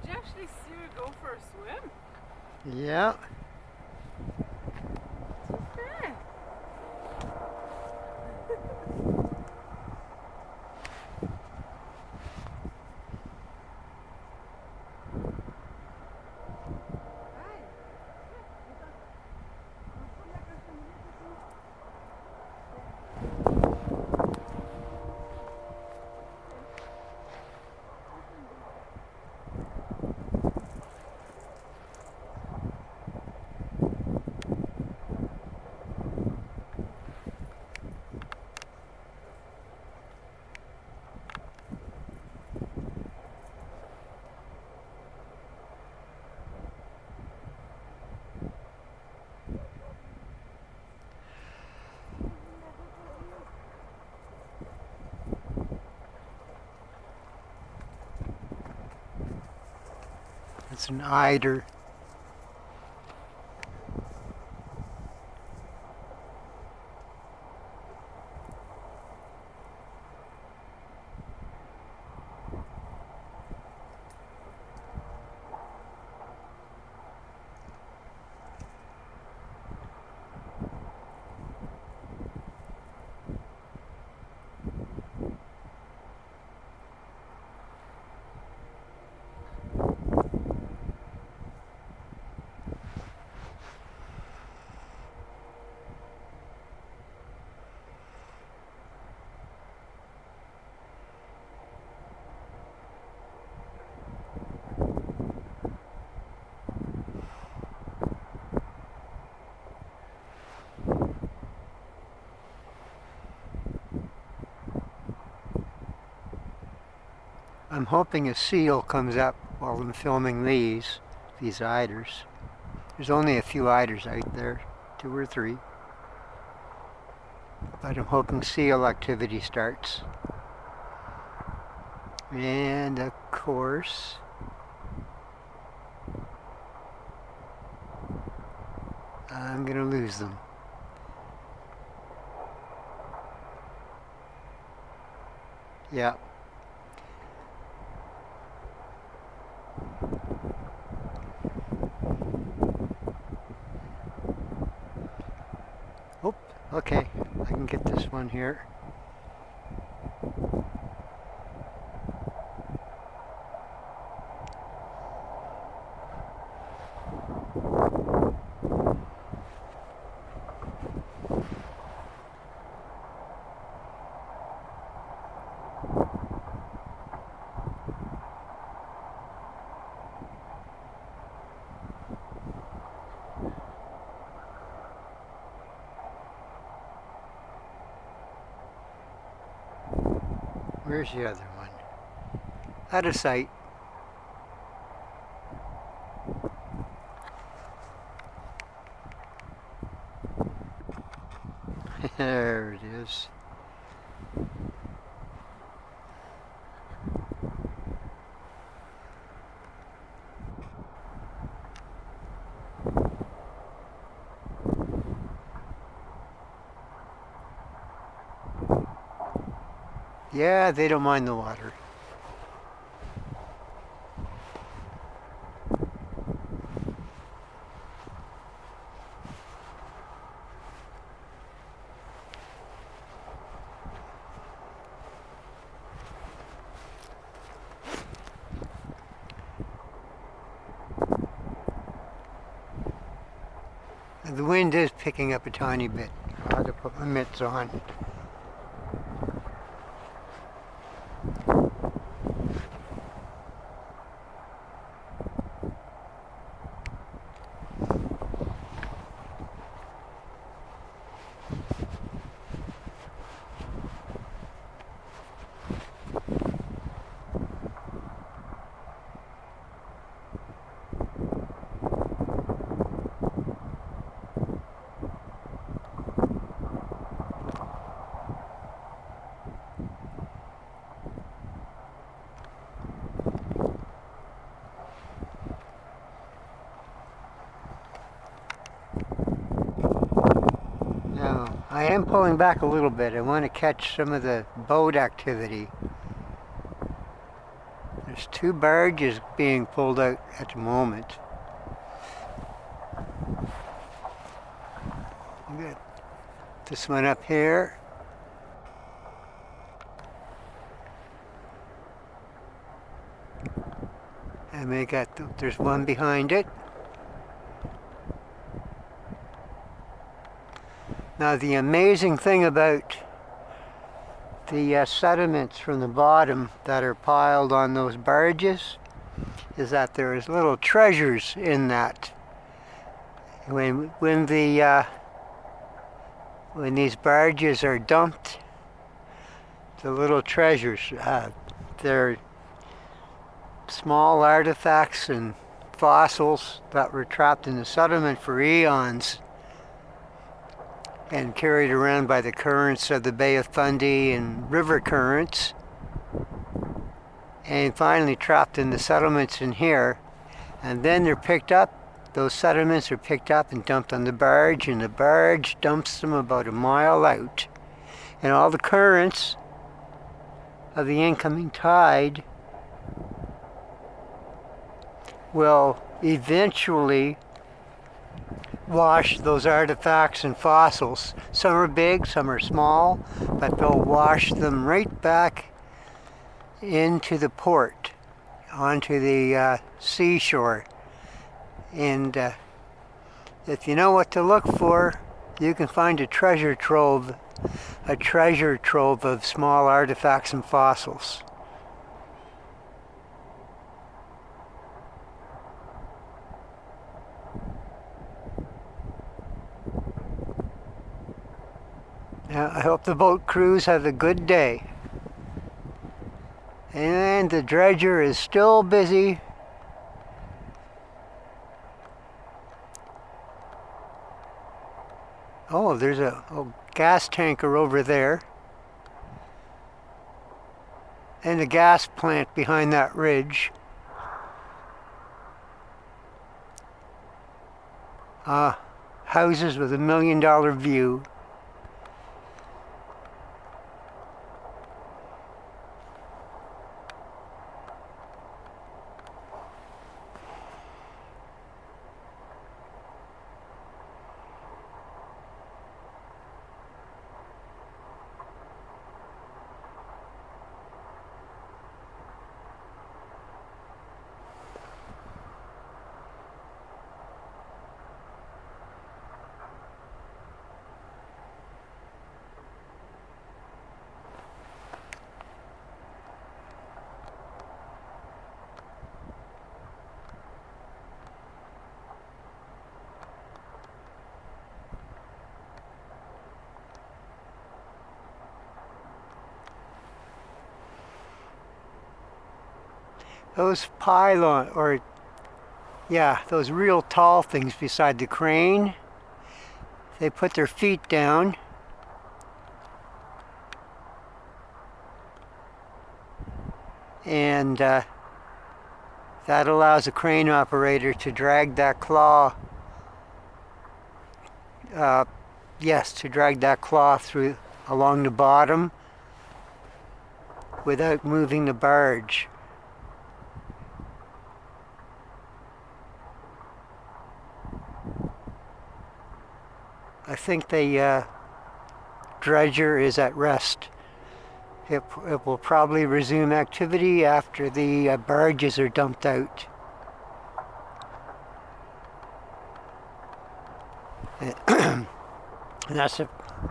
Did you actually see her go for a swim? Yeah. Okay. It's an eider. I'm hoping a seal comes up while I'm filming these eiders. There's only a few eiders out there, 2 or 3. But I'm hoping seal activity starts. And of course, I'm gonna lose them. Yeah. Oh, okay. I can get this one here. Where's the other one? Out of sight. There it is. Yeah, they don't mind the water. The wind is picking up a tiny bit. I'll have to put my mitts on. Now, I am pulling back a little bit. I want to catch some of the boat activity. There's 2 barges being pulled out at the moment. Good. This one up here. And we got, there's one behind it. Now the amazing thing about the sediments from the bottom that are piled on those barges is that there is little treasures in that. When these barges are dumped, the little treasures, they're small artifacts and fossils that were trapped in the sediment for eons and carried around by the currents of the Bay of Fundy and river currents, and finally trapped in the sediments in here. And then they're picked up, those sediments are picked up and dumped on the barge, and the barge dumps them about a mile out. And all the currents of the incoming tide will eventually wash those artifacts and fossils. Some are big, some are small, but they'll wash them right back into the port, onto the seashore. And if you know what to look for, you can find a treasure trove of small artifacts and fossils. I hope the boat crews have a good day. And the dredger is still busy. Oh, there's a gas tanker over there. And a gas plant behind that ridge. Houses with $1 million view. Those those real tall things beside the crane, they put their feet down and that allows a crane operator to drag that claw through along the bottom without moving the barge. I think the dredger is at rest. It will probably resume activity after the barges are dumped out. And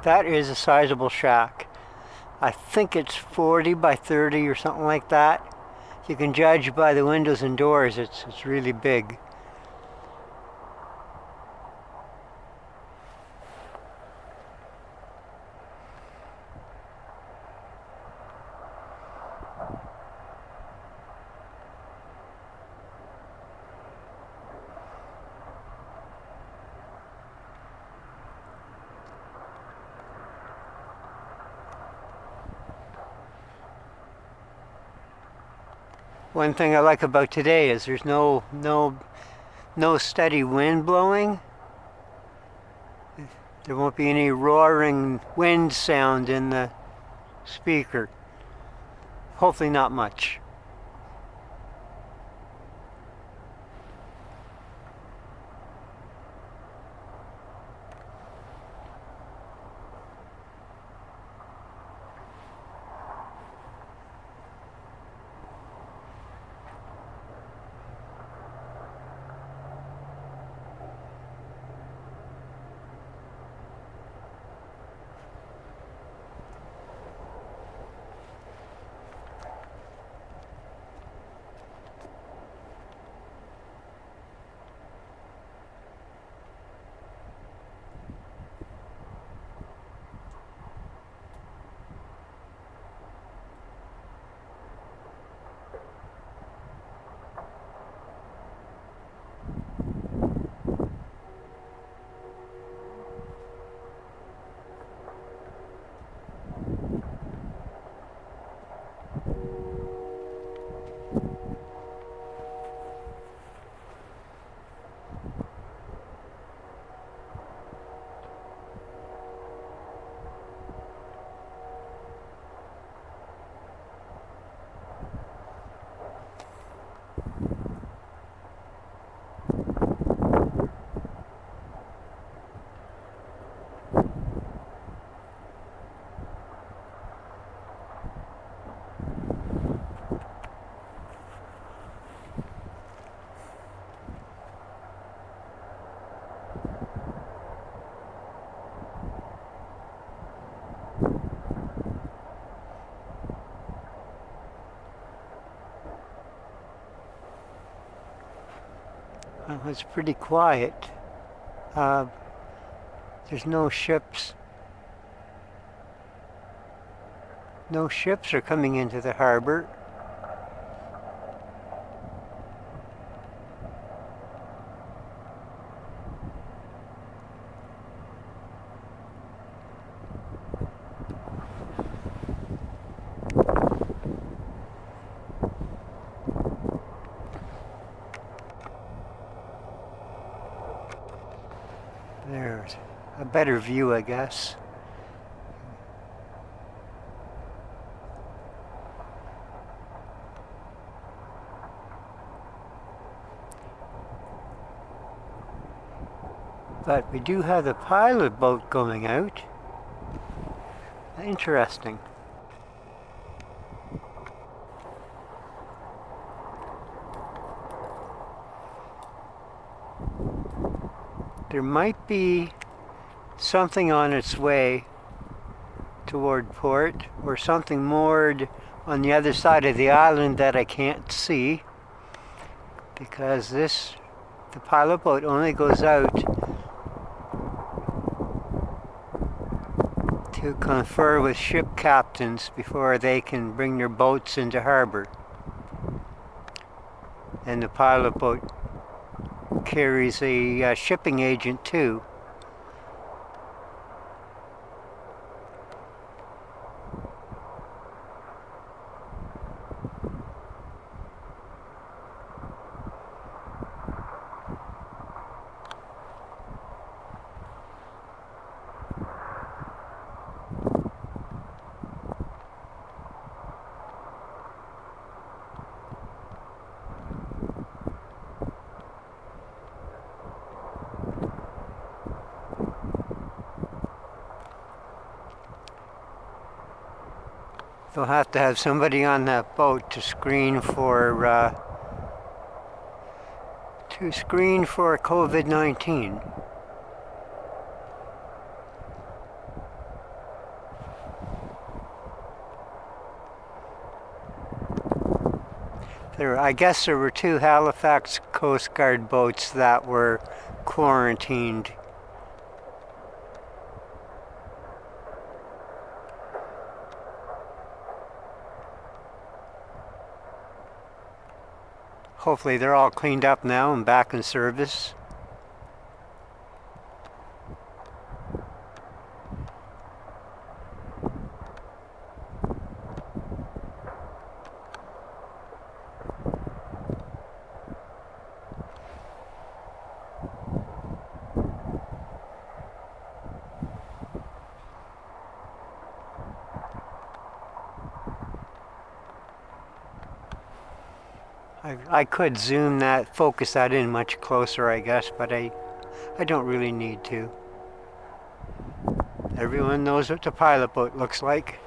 that is a sizable shack. I think it's 40 by 30 or something like that. You can judge by the windows and doors, it's really big. One thing I like about today is there's no steady wind blowing. There won't be any roaring wind sound in the speaker. Hopefully not much. It's pretty quiet. Uh, there's no ships. No ships are coming into the harbor. There's a better view, I guess. But we do have the pilot boat going out. Interesting. There might be something on its way toward port, or something moored on the other side of the island that I can't see, because the pilot boat only goes out to confer with ship captains before they can bring their boats into harbor. And the pilot boat carries a shipping agent too. They'll have to have somebody on that boat to screen for COVID-19. I guess there were 2 Halifax Coast Guard boats that were quarantined. Hopefully they're all cleaned up now and back in service. I could zoom that, focus that in much closer, I guess, but I don't really need to. Everyone knows what the pilot boat looks like.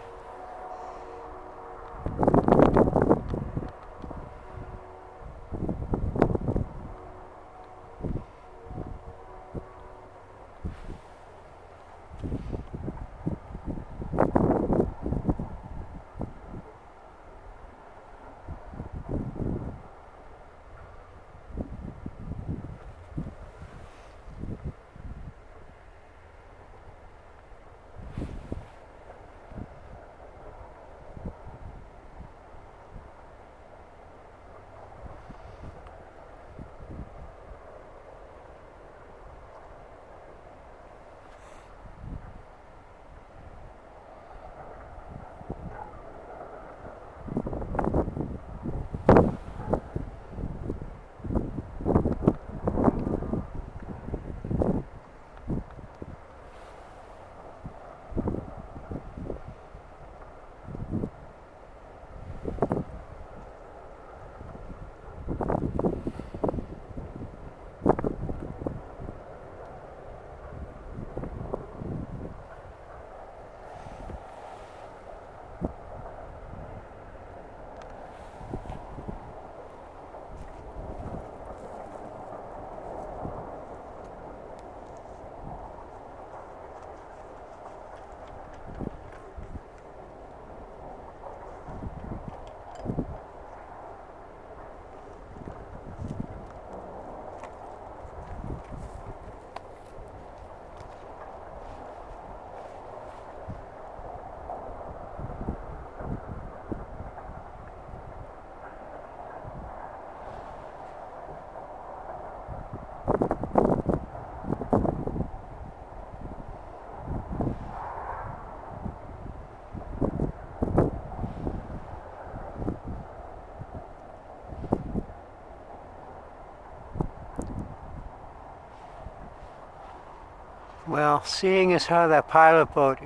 Well, seeing as how that pilot boat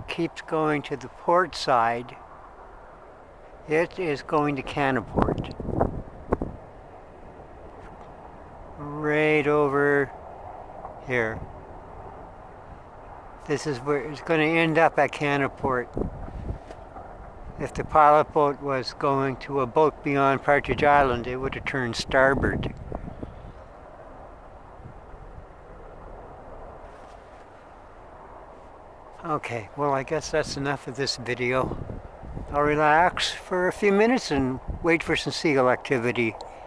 keeps going to the port side, it is going to Canaport. Right over here. This is where it's going to end up at Canaport. If the pilot boat was going to a boat beyond Partridge Island, it would have turned starboard. Okay, well, I guess that's enough of this video. I'll relax for a few minutes and wait for some seagull activity.